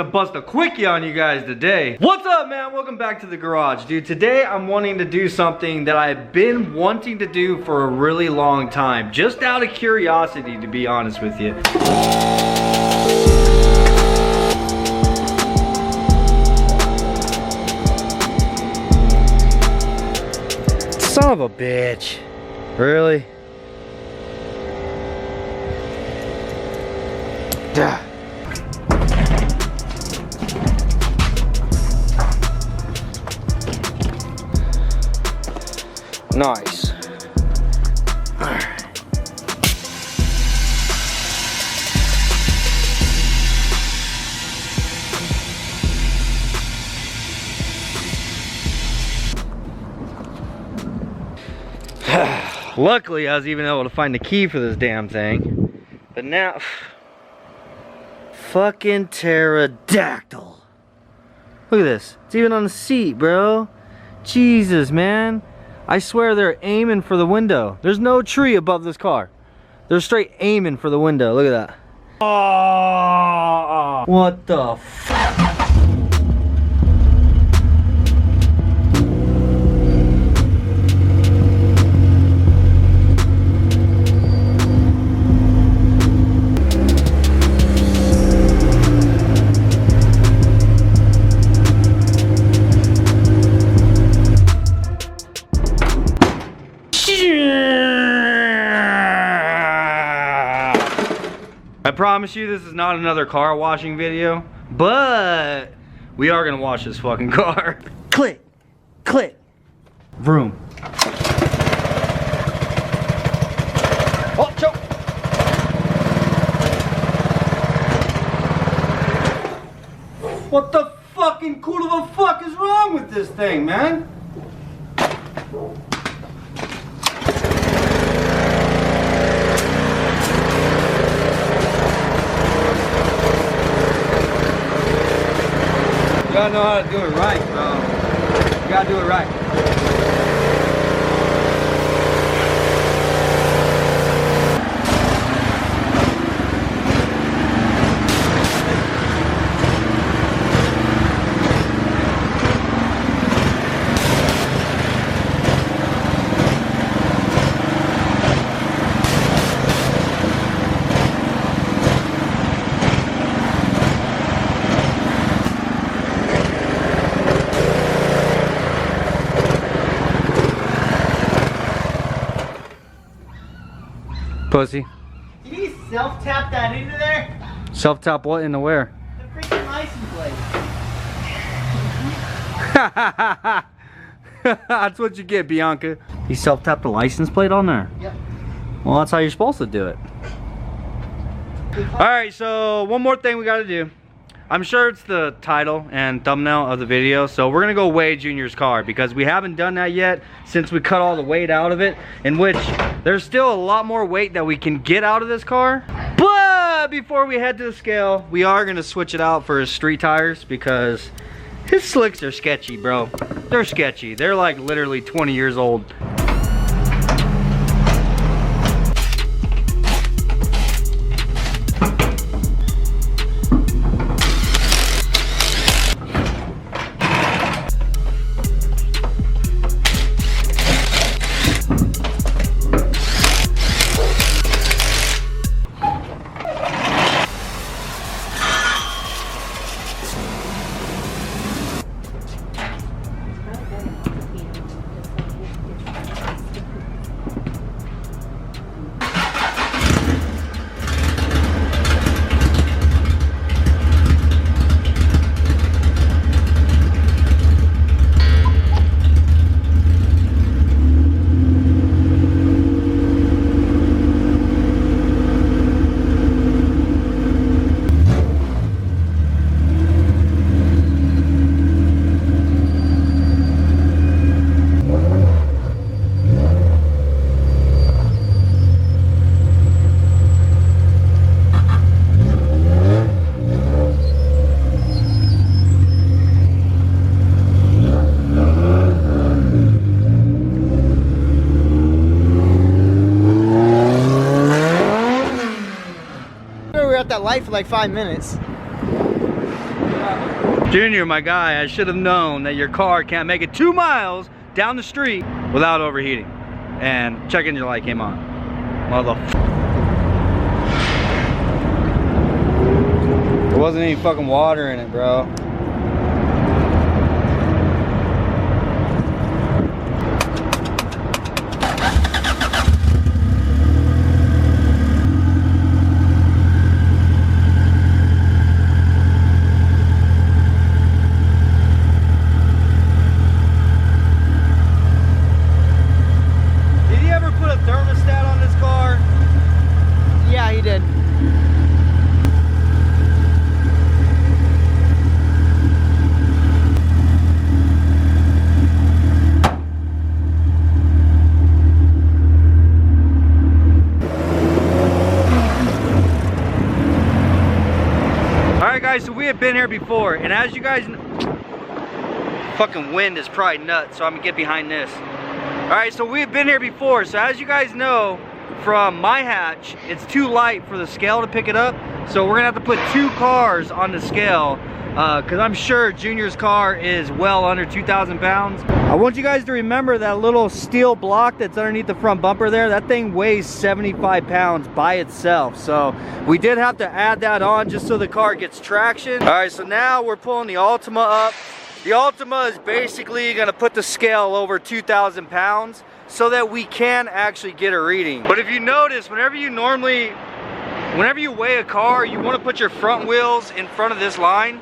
gonna bust a quickie on you guys today. What's up, man? Welcome back to the garage. Dude, today I'm wanting to do something that I've been wanting to do for a really long time. Just out of curiosity, to be honest with you. Son of a bitch. Really? Yeah. Nice. All right. Luckily, I was even able to find the key for this damn thing. But now, fucking pterodactyl. Look at this. It's even on the seat, bro. Jesus, man. I swear they're aiming for the window. There's no tree above this car. They're straight aiming for the window. Look at that. Oh, what the fuck? I promise you this is not another car washing video, but we are gonna wash this fucking car. Click, click, vroom. Oh, choke. What the fucking cool of the fuck is wrong with this thing, man? You gotta know how to do it right, bro. You gotta do it right. Pussy. Did you self-tap that into there? Self-tap what into where? The freaking license plate. That's what you get, Bianca. You self-tapped the license plate on there? Yep. Well, that's how you're supposed to do it. Alright, so one more thing we gotta do. I'm sure it's the title and thumbnail of the video, so we're gonna go weigh Junior's car because we haven't done that yet since we cut all the weight out of it, in which there's still a lot more weight that we can get out of this car. But before we head to the scale, we are gonna switch it out for his street tires because his slicks are sketchy, bro. They're sketchy. They're like literally 20 years old. That light for like 5 minutes. Junior, my guy, I should have known that your car can't make it 2 miles down the street without overheating. And check engine light came on. There wasn't any fucking water in it, bro. Yeah, he did. Alright guys, so we have been here before, and as you guys know, fucking wind is probably nuts, so I'm gonna get behind this. Alright, so we have been here before, so as you guys know, from my hatch, it's too light for the scale to pick it up, so we're gonna have to put 2 cars on the scale, because I'm sure Junior's car is well under 2,000 pounds. I want you guys to remember that little steel block that's underneath the front bumper there. That thing weighs 75 pounds by itself, so we did have to add that on just so the car gets traction. All right, so now we're pulling the Altima up. The Altima is basically gonna put the scale over 2,000 pounds so that we can actually get a reading. But if you notice, whenever you weigh a car, you wanna put your front wheels in front of this line.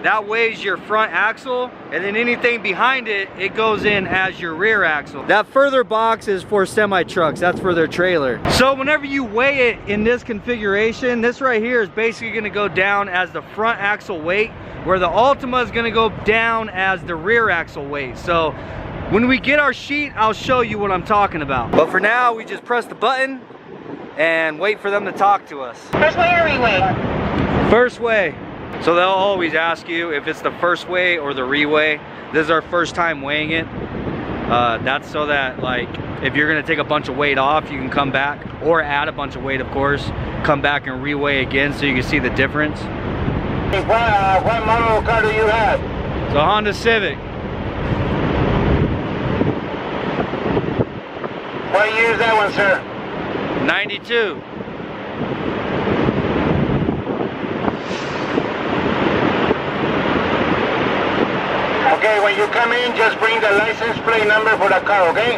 That weighs your front axle, and then anything behind it, it goes in as your rear axle. That further box is for semi trucks, that's for their trailer. So whenever you weigh it in this configuration, this right here is basically gonna go down as the front axle weight, where the Altima is gonna go down as the rear axle weight. So when we get our sheet, I'll show you what I'm talking about. But for now, we just press the button and wait for them to talk to us. First way or re-weigh? First way. So they'll always ask you if it's the first weigh or the re-weigh. This is our first time weighing it. That's so that, like, if you're gonna take a bunch of weight off, you can come back, or add a bunch of weight, of course, come back and re-weigh again so you can see the difference. What model car do you have? It's a Honda Civic. What year is that one, sir? 92. Okay, when you come in, just bring the license plate number for the car, okay?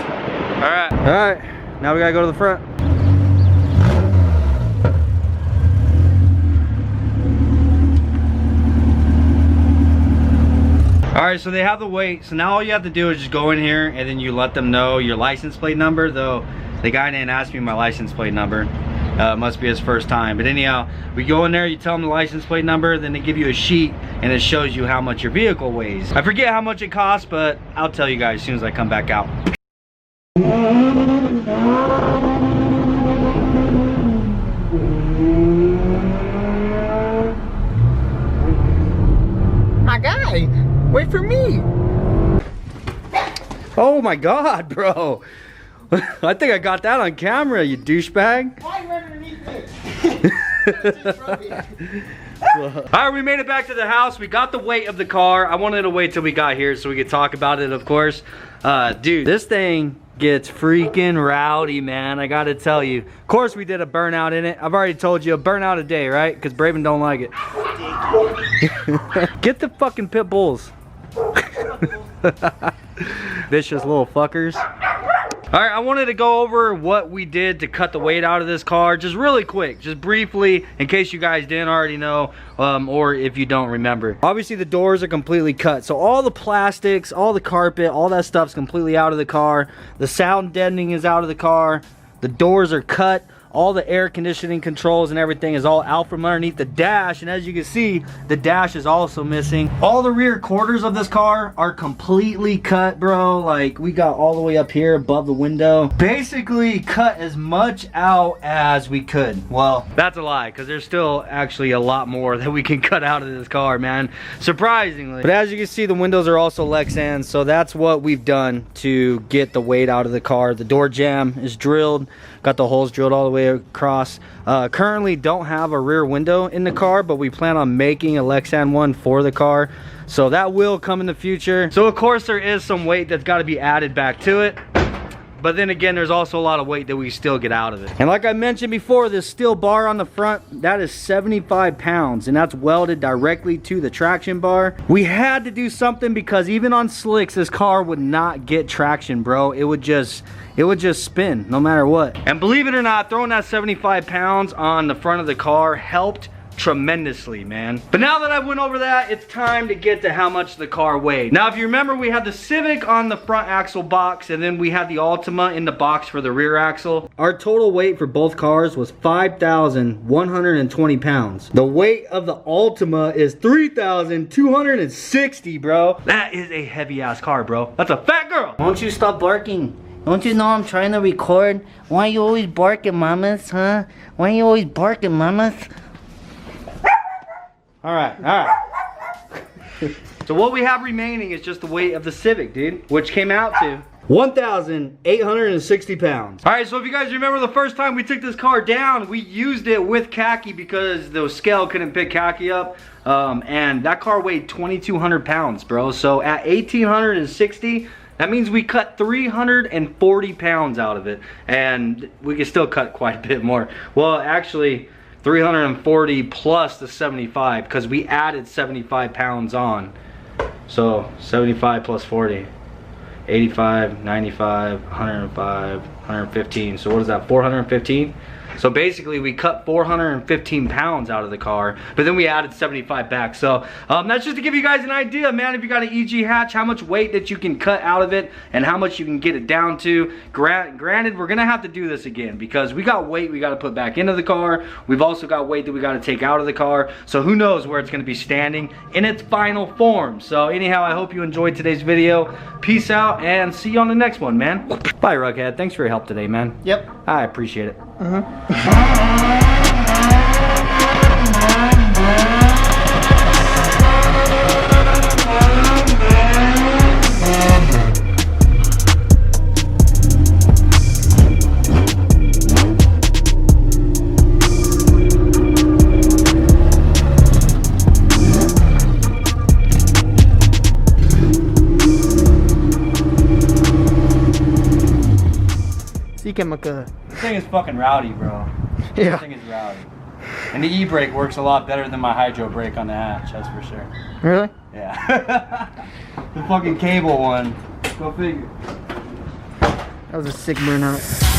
Alright. Alright, now we gotta go to the front. Alright, so they have the weight. So now all you have to do is just go in here and then you let them know your license plate number. Though the guy didn't ask me my license plate number. Must be his first time. But anyhow, we go in there, you tell them the license plate number, then they give you a sheet and it shows you how much your vehicle weighs. I forget how much it costs, but I'll tell you guys as soon as I come back out. My guy, wait for me. Oh my God, bro. I think I got that on camera, you douchebag. Why you running underneath me? Alright, we made it back to the house. We got the weight of the car. I wanted to wait till we got here so we could talk about it, of course. Dude, this thing gets freaking rowdy, man. I gotta tell you. Of course, we did a burnout in it. I've already told you, a burnout a day, right? Because Braven don't like it. Get the fucking pit bulls. Vicious little fuckers. Alright, I wanted to go over what we did to cut the weight out of this car, just really quick, just briefly, in case you guys didn't already know, or if you don't remember. Obviously the doors are completely cut, so all the plastics, all the carpet, all that stuff's completely out of the car. The sound deadening is out of the car. The doors are cut. All the air conditioning controls and everything is all out from underneath the dash, and as you can see, the dash is also missing. All the rear quarters of this car are completely cut, bro. Like, we got all the way up here above the window. Basically cut as much out as we could. Well, that's a lie, because there's still actually a lot more that we can cut out of this car, man, surprisingly. But as you can see, the windows are also Lexans, so that's what we've done to get the weight out of the car. The door jamb is drilled, got the holes drilled all the way across. Currently don't have a rear window in the car, but we plan on making a Lexan one for the car. So that will come in the future. So of course there is some weight that's got to be added back to it. But then again, there's also a lot of weight that we still get out of it. And like I mentioned before, this steel bar on the front, that is 75 pounds, and that's welded directly to the traction bar. We had to do something because even on slicks, this car would not get traction, bro. It would just spin no matter what. And believe it or not, throwing that 75 pounds on the front of the car helped tremendously, man. But now that I went over that, it's time to get to how much the car weighed. Now, if you remember, we had the Civic on the front axle box, and then we had the Altima in the box for the rear axle. Our total weight for both cars was 5,120 pounds. The weight of the Altima is 3,260, bro. That is a heavy ass car, bro. That's a fat girl. Won't you stop barking? Don't you know I'm trying to record? Why you always barking, mamas, huh? Why you always barking, mamas? All right. So what we have remaining is just the weight of the Civic, dude, which came out to 1,860 pounds. All right, so if you guys remember the first time we took this car down, we used it with khaki because the scale couldn't pick khaki up. And that car weighed 2,200 pounds, bro. So at 1,860, that means we cut 340 pounds out of it. And we could still cut quite a bit more. Well, actually, 340 plus the 75 because we added 75 pounds on. So 75 plus 40, 85, 95, 105, 115. So what is that, 415? So basically we cut 415 pounds out of the car, but then we added 75 back. So that's just to give you guys an idea, man. If you got an EG hatch, how much weight that you can cut out of it and how much you can get it down to. Granted, we're gonna have to do this again because we got weight we gotta put back into the car. We've also got weight that we gotta take out of the car. So who knows where it's gonna be standing in its final form. So anyhow, I hope you enjoyed today's video. Peace out and see you on the next one, man. Bye, Rughead. Thanks for your help today, man. Yep. I appreciate it. This thing is fucking rowdy, bro. Yeah. This thing is rowdy. And the e-brake works a lot better than my hydro brake on the hatch, that's for sure. Really? Yeah. The fucking cable one. Go figure. That was a sick burnout.